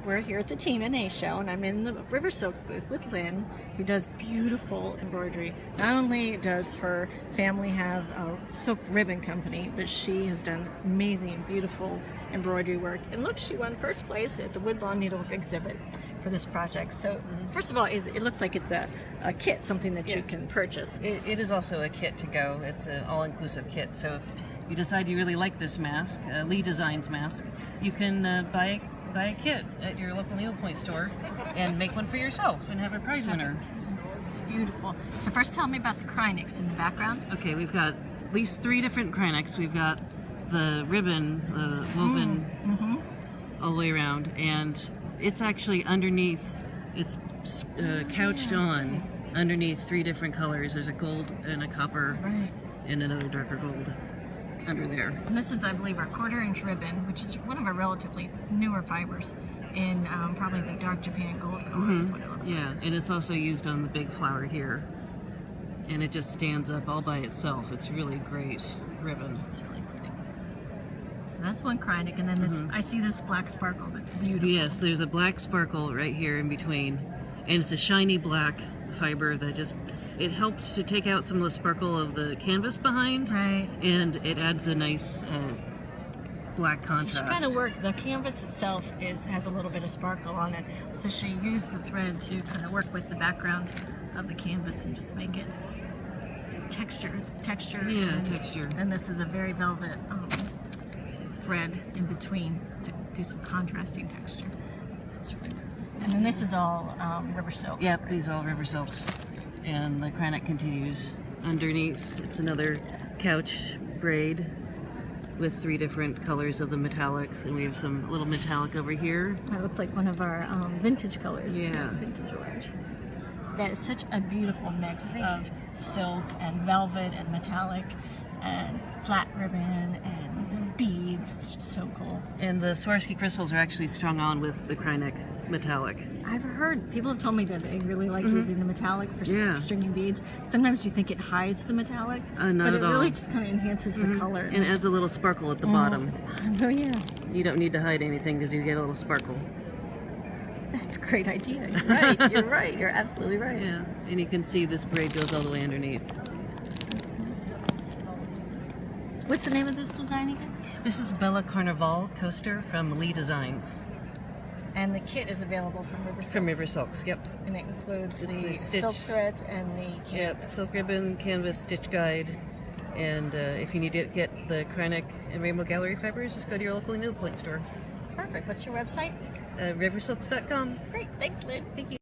we're here at the TNA show, and I'm in the River Silks booth with Lynn, who does beautiful embroidery. Not only does her family have a silk ribbon company, but she has done amazing, beautiful embroidery work. And look, she won first place at the Woodlawn Needlework exhibit for this project. So first of all, it looks like it's a kit, something that you can purchase. It is also a kit to go. It's an all-inclusive kit. So if you decide you really like this mask, Lee Designs mask, you can buy a kit at your local needlepoint store and make one for yourself and have a prize winner. It's beautiful. So first tell me about the Kreiniks in the background. Okay, we've got at least 3 different Kreiniks. We've got the ribbon woven all the way around, and it's actually underneath, it's couched on underneath 3 different colors. There's a gold and a copper and another darker gold under there. And this is, I believe, our 1/4 inch ribbon, which is one of our relatively newer fibers in probably the dark Japan gold color is what it looks like. Yeah, and it's also used on the big flower here. And it just stands up all by itself. It's really great ribbon. It's really pretty. So that's one Kreinik, and then this, I see this black sparkle that's beautiful. Yes, there's a black sparkle right here in between. And it's a shiny black fiber that just, it helped to take out some of the sparkle of the canvas behind. Right. And it adds a nice black contrast. So she kind of worked, the canvas itself has a little bit of sparkle on it. So she used the thread to kind of work with the background of the canvas and just make it texture. It's texture. Yeah, texture. And this is a very velvet thread in between to do some contrasting texture. That's really pretty. And then this is all river silk. Yep, right? these are all river silks. And the Kreinik continues underneath. It's another couch braid with 3 different colors of the metallics, and we have some little metallic over here. That looks like one of our vintage colors. Yeah. Vintage orange. That is such a beautiful mix of silk and velvet and metallic and flat ribbon and beads. It's just so cool. And the Swarovski crystals are actually strung on with the Kreinik metallic. I've heard, people have told me that they really like using the metallic for stringing beads. Sometimes you think it hides the metallic, Not but at it all. really just kind of enhances the color. And it adds a little sparkle at the bottom. Oh yeah. You don't need to hide anything because you get a little sparkle. That's a great idea. You're right. You're right. You're absolutely right. Yeah, and you can see this braid goes all the way underneath. What's the name of this design again? This is Bella Carnival coaster from Lee Designs. And the kit is available from River Silks. From River Silks, yep. And it includes It's the the stitch. silk thread and the canvas. Yep, silk ribbon, canvas, stitch guide. And if you need to get the Kreinik and Rainbow Gallery fibers, just go to your local needlepoint store. Perfect. What's your website? Riversilks.com. Great. Thanks, Lynn. Thank you.